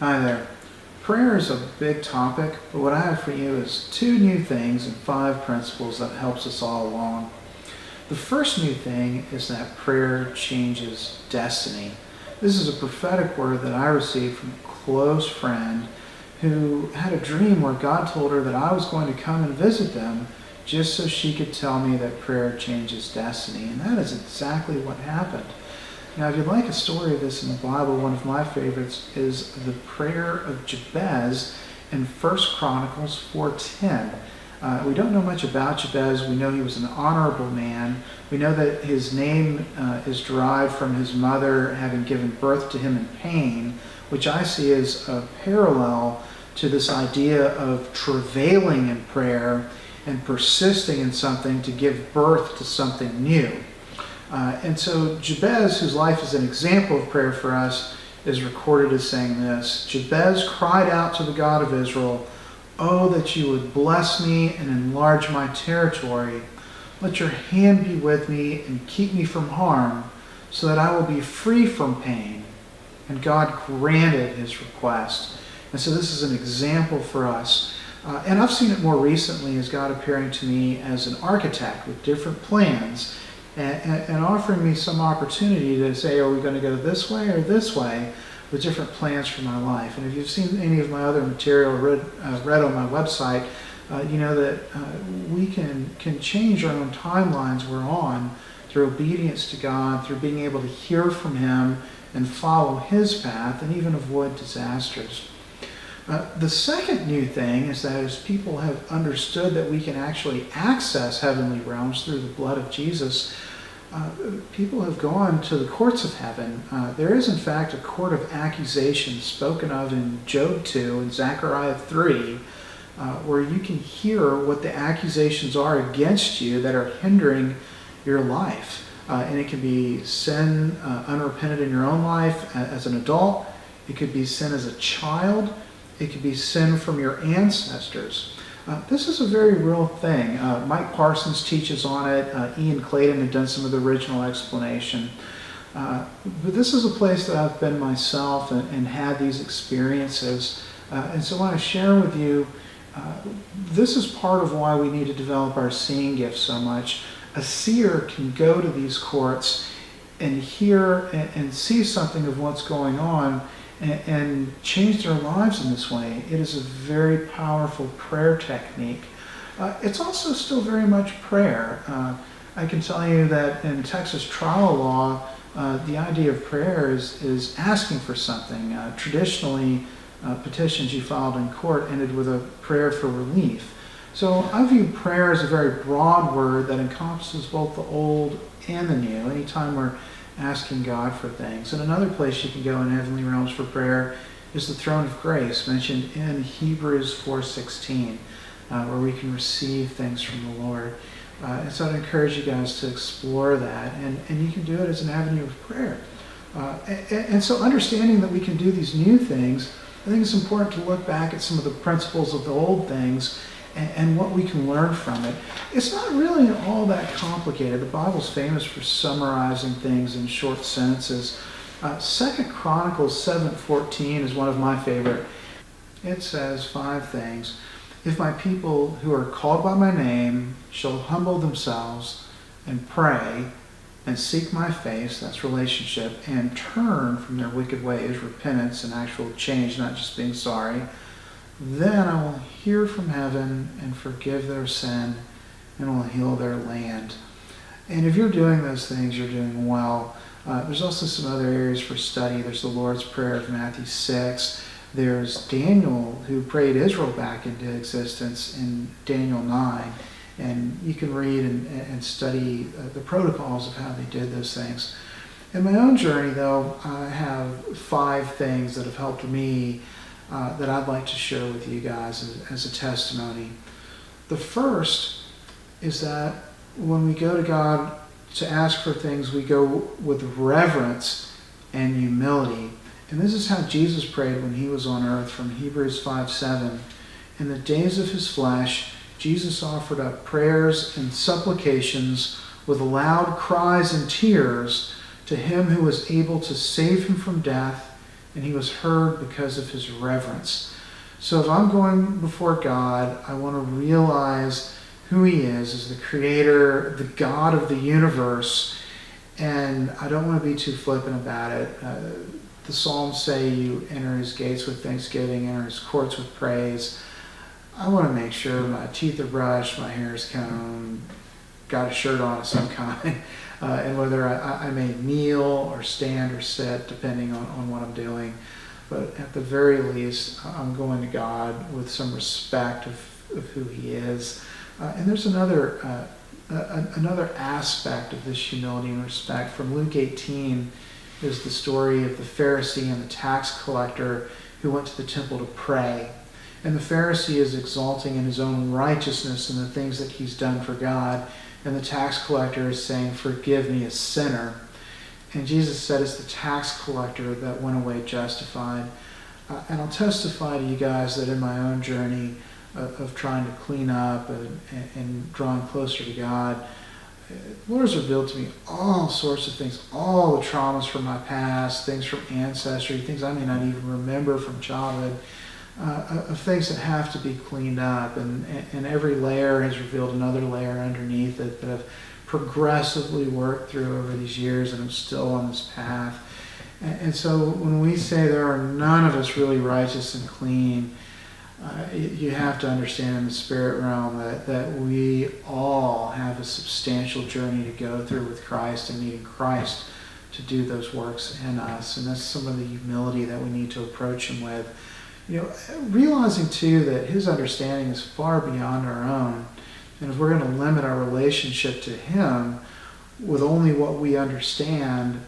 Hi there. Prayer is a big topic, but what I have for you is 2 new things and 5 principles that helps us all along. The first new thing is that prayer changes destiny. This is a prophetic word that I received from a close friend who had a dream where God told her that I was going to come and visit them just so she could tell me that prayer changes destiny. And that is exactly what happened. Now, if you'd like a story of this in the Bible, one of my favorites is the prayer of Jabez in 1 Chronicles 4:10. We don't know much about Jabez. We know he was an honorable man. We know that his name is derived from his mother having given birth to him in pain, which I see as a parallel to this idea of travailing in prayer and persisting in something to give birth to something new. And so Jabez, whose life is an example of prayer for us, is recorded as saying this: Jabez cried out to the God of Israel, "Oh, that you would bless me and enlarge my territory. Let your hand be with me and keep me from harm, so that I will be free from pain." And God granted his request. And so this is an example for us. And I've seen it more recently as God appearing to me as an architect with different plans and offering me some opportunity to say, are we going to go this way or this way, with different plans for my life. And if you've seen any of my other material read on my website, you know that we can change our own timelines we're on through obedience to God, through being able to hear from him and follow his path, and even avoid disasters. The second new thing is that as people have understood that we can actually access heavenly realms through the blood of Jesus, people have gone to the courts of heaven. There is in fact a court of accusation spoken of in Job 2 and Zechariah 3, where you can hear what the accusations are against you that are hindering your life. And it can be sin unrepented in your own life as an adult. It could be sin as a child. It could be sin from your ancestors. This is a very real thing. Mike Parsons teaches on it. Ian Clayton had done some of the original explanation. But this is a place that I've been myself and had these experiences. And so I want to share with you, this is part of why we need to develop our seeing gift so much. A seer can go to these courts and hear and see something of what's going on and change their lives in this way. It is a very powerful prayer technique. It's also still very much prayer. I can tell you that in Texas trial law, the idea of prayer is asking for something. Traditionally, petitions you filed in court ended with a prayer for relief. So I view prayer as a very broad word that encompasses both the old and the new, anytime we're asking God for things. And another place you can go in heavenly realms for prayer is the throne of grace, mentioned in Hebrews 4:16, where we can receive things from the Lord. And so I'd encourage you guys to explore that, and you can do it as an avenue of prayer. And so understanding that we can do these new things, I think it's important to look back at some of the principles of the old things and what we can learn from it. It's not really all that complicated. The Bible's famous for summarizing things in short sentences. 2 Chronicles 7:14 is one of my favorite. It says 5 things. If my people who are called by my name shall humble themselves and pray and seek my face, that's relationship, and turn from their wicked ways, repentance and actual change, not just being sorry, then I will hear from heaven and forgive their sin and will heal their land. And if you're doing those things, you're doing well. There's also some other areas for study. There's the Lord's Prayer of Matthew 6. There's Daniel, who prayed Israel back into existence in Daniel 9. And you can read and study the protocols of how they did those things. In my own journey, though, I have 5 things that have helped me that I'd like to share with you guys as a testimony. The first is that when we go to God to ask for things, we go with reverence and humility. And this is how Jesus prayed when he was on earth, from Hebrews 5:7. In the days of his flesh, Jesus offered up prayers and supplications with loud cries and tears to him who was able to save him from death, and he was heard because of his reverence. So if I'm going before God, I want to realize who he is as the creator, the God of the universe, and I don't want to be too flippant about it. The Psalms say you enter his gates with thanksgiving, enter his courts with praise. I want to make sure my teeth are brushed, my hair is combed, got a shirt on of some kind, and whether I may kneel or stand or sit, depending on what I'm doing. But at the very least, I'm going to God with some respect of who he is. And there's another aspect of this humility and respect. From Luke 18 is the story of the Pharisee and the tax collector who went to the temple to pray. And the Pharisee is exalting in his own righteousness and the things that he's done for God. And the tax collector is saying, "Forgive me, a sinner." And Jesus said it's the tax collector that went away justified. And I'll testify to you guys that in my own journey of trying to clean up and drawing closer to God, the Lord has revealed to me all sorts of things, all the traumas from my past, things from ancestry, things I may not even remember from childhood, of things that have to be cleaned up. And every layer has revealed another layer underneath it that I've progressively worked through over these years, and I'm still on this path. And so when we say there are none of us really righteous and clean, you have to understand in the spirit realm that we all have a substantial journey to go through with Christ and needing Christ to do those works in us. And that's some of the humility that we need to approach him with. Realizing too that his understanding is far beyond our own. And if we're going to limit our relationship to him with only what we understand,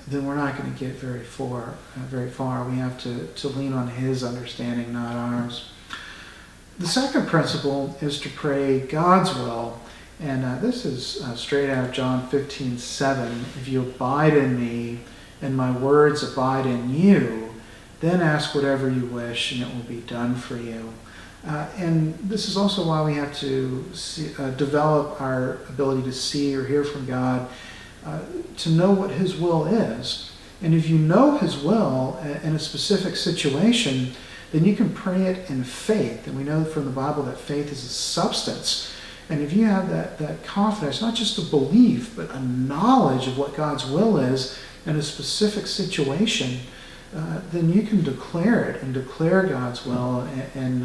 then we're not going to get very far. We have to lean on his understanding, not ours. The second principle is to pray God's will. And this is straight out of John 15:7. If you abide in me and my words abide in you, then ask whatever you wish and it will be done for you. And this is also why we have to develop our ability to see or hear from God, to know what his will is. And if you know his will in a specific situation, then you can pray it in faith. And we know from the Bible that faith is a substance. And if you have that confidence, not just a belief, but a knowledge of what God's will is in a specific situation, then you can declare it and declare God's will, and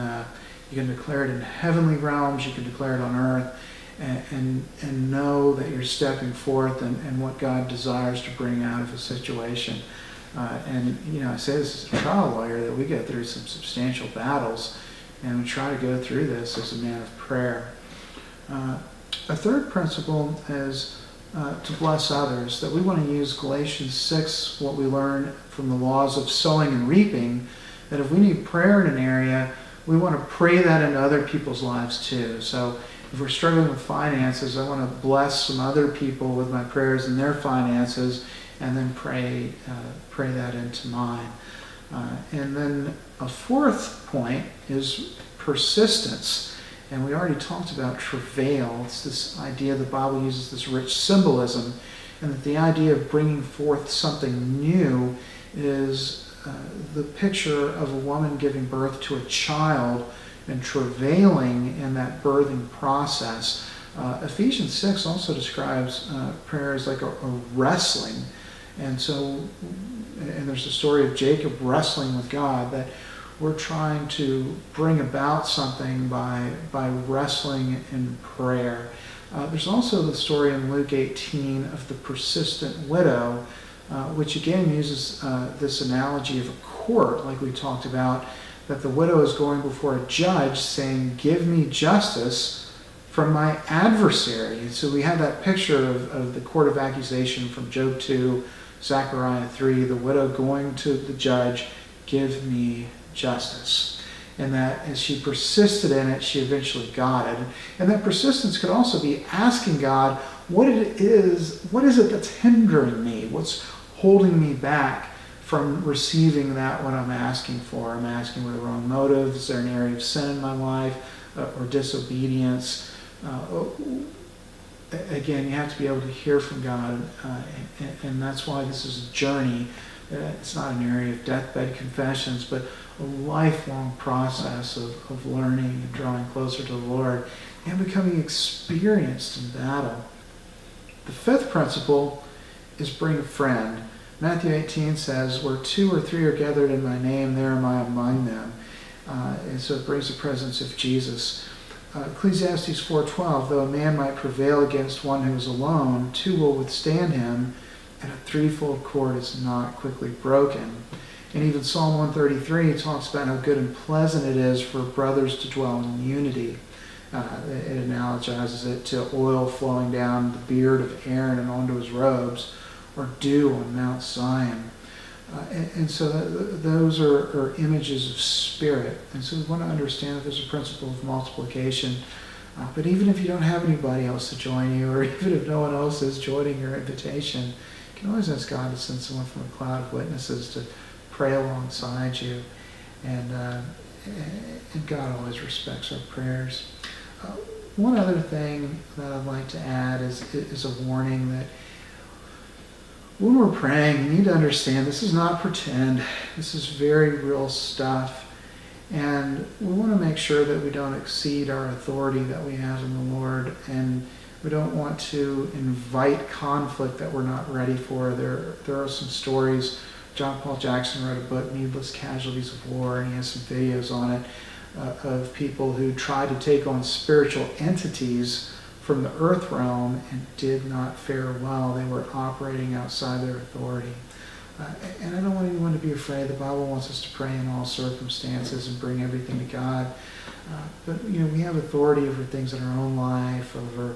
you can declare it in heavenly realms, you can declare it on earth, and know that you're stepping forth and what God desires to bring out of a situation. I say this as a trial lawyer, that we go through some substantial battles, and we try to go through this as a man of prayer. A third principle is to bless others, that we want to use Galatians 6, what we learn from the laws of sowing and reaping, that if we need prayer in an area, we want to pray that into other people's lives too. So if we're struggling with finances, I want to bless some other people with my prayers and their finances, and then pray that into mine. And then a fourth point is persistence. And we already talked about travail. It's this idea the Bible uses this rich symbolism, and that the idea of bringing forth something new is the picture of a woman giving birth to a child and travailing in that birthing process. Ephesians 6 also describes prayer as like a wrestling. And there's a story of Jacob wrestling with God, that we're trying to bring about something by wrestling in prayer. There's also the story in Luke 18 of the persistent widow, which again uses this analogy of a court, like we talked about, that the widow is going before a judge saying, "Give me justice from my adversary." And so we have that picture of the court of accusation from Job 2, Zechariah 3, the widow going to the judge, "Give me justice." And that as she persisted in it, she eventually got it. And that persistence could also be asking God, what it is that's hindering me? What's holding me back from receiving that what I'm asking for? I'm asking with the wrong motive. Is there an area of sin in my life or disobedience? Again, you have to be able to hear from God, and that's why this is a journey It's not an area of deathbed confessions, but a lifelong process of learning and drawing closer to the Lord and becoming experienced in battle. The fifth principle is bring a friend. Matthew 18 says, where 2 or 3 are gathered in my name, there am I among them. And so it brings the presence of Jesus. Ecclesiastes 4:12, though a man might prevail against one who is alone, 2 will withstand him, and a threefold cord is not quickly broken. And even Psalm 133 talks about how good and pleasant it is for brothers to dwell in unity. It analogizes it to oil flowing down the beard of Aaron and onto his robes, or dew on Mount Zion. And so those are images of spirit. And so we want to understand that there's a principle of multiplication. But even if you don't have anybody else to join you, or even if no one else is joining your invitation, you can always ask God to send someone from a cloud of witnesses to pray alongside you. And God always respects our prayers. One other thing that I'd like to add is a warning that when we're praying, you need to understand this is not pretend. This is very real stuff. And we want to make sure that we don't exceed our authority that we have in the Lord. And we don't want to invite conflict that we're not ready for. There are some stories. John Paul Jackson wrote a book, Needless Casualties of War, and he has some videos on it of people who tried to take on spiritual entities from the earth realm and did not fare well. They were operating outside their authority. And I don't want anyone to be afraid. The Bible wants us to pray in all circumstances and bring everything to God. But we have authority over things in our own life, over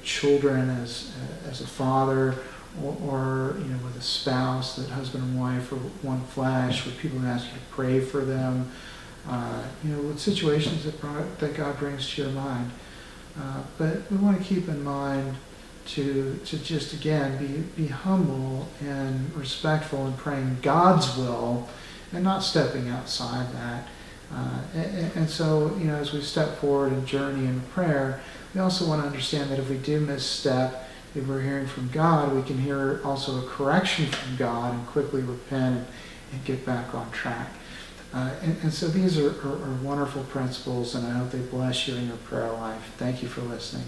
children as a father, or with a spouse, that husband and wife are one flesh, with people who ask you to pray for them. With situations that God brings to your mind. But we want to keep in mind to just, again, be humble and respectful in praying God's will and not stepping outside that. And so, as we step forward and journey in prayer, we also want to understand that if we do misstep, if we're hearing from God, we can hear also a correction from God and quickly repent and get back on track. And so these are wonderful principles, and I hope they bless you in your prayer life. Thank you for listening.